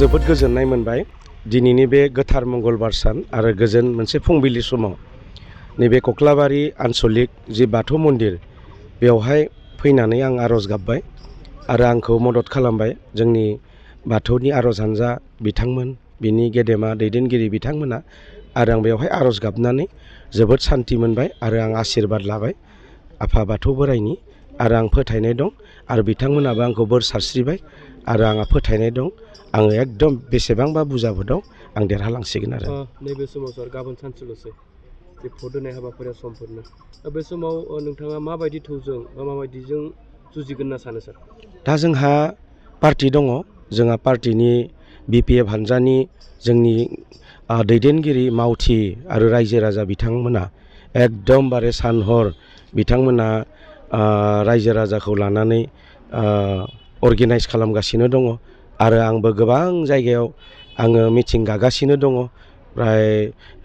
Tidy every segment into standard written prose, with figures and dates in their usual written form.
जोबोद गोजोननाय मोनबाय दिनैनि बे गोथार मंगलबार सान आरो गोजोन मोनसे फुंबिलि समाव नैबे कक्लाबारि आनसलिक जि बाथौ मन्दिर बेवहाय फैनानै आं आरज गाबबाय आरो आंखौ मदद खालामबाय जोंनि बाथौनि आरज हानजा बिथांमोन बिनि गेदेमा दैदेनगिरि बिथांमोना आरो आं बेवहाय आरज गाबनानै जोबोद सान्थि मोनबाय आरो आं आशीर्बाद लाबाय आफा बाथौ बोराइनि आरो आं फोथायनाय दं आरो बिथांमोनाबो आंखौ बोर सारस्रिबाय आरो आंहा फोथायनाय दं आङो एकदम बेसेबांबा बुरजाबो दं आं देरहालांसिगोन आरो नैबे समाव सार गाबोन सानसेल'सै जे भट होनाय हाबाफारिया समफोरनो बे समाव नोंथाङा माबायदि थौजों बा माबायदिजों जुजिगोन होनना सानो सार दा जोंहा पार्टि दङ जोंहा पार्टिनि BPF हानजानि जोंनि दैदेनगिरि मावथि आरो रायजो राजा बिथांमोना एकदमबारे सान हर बिथांमोना रायजो राजाखौ लानानै अर्गेनाइज खालामगासिनो दङ आरो आंबो गोबां जायगायाव आङो मिटिं गागासिनो दङ प्राय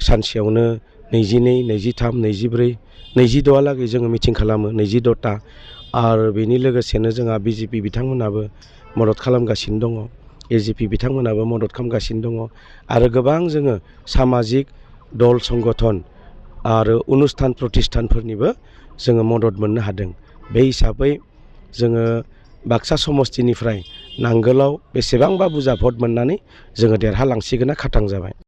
सानसेयावनो 22, 23, 24, 26हालागै जोङो मिटिं खालामो 26ता आरो बेनि लोगोसेनो जोंहा BJP बिथांमोनाबो मदद खालामगासिनो दङ AJP बिथांमोनाबो मदद खालामगासिनो दङ आरो गोबां जोङो सामाजिक दल संगठन आरो अनुस्थान प्रतिष्ठानफोरनिबो जोङो मदद मोननो हादों बे हिसाबै जोङो बाक्सा समस्तिनिफ्राय नांगोलाव बेसेबांबा बुरजा भट मोननानै जोङो देरहालांसिगोनना खाथां जाबाय।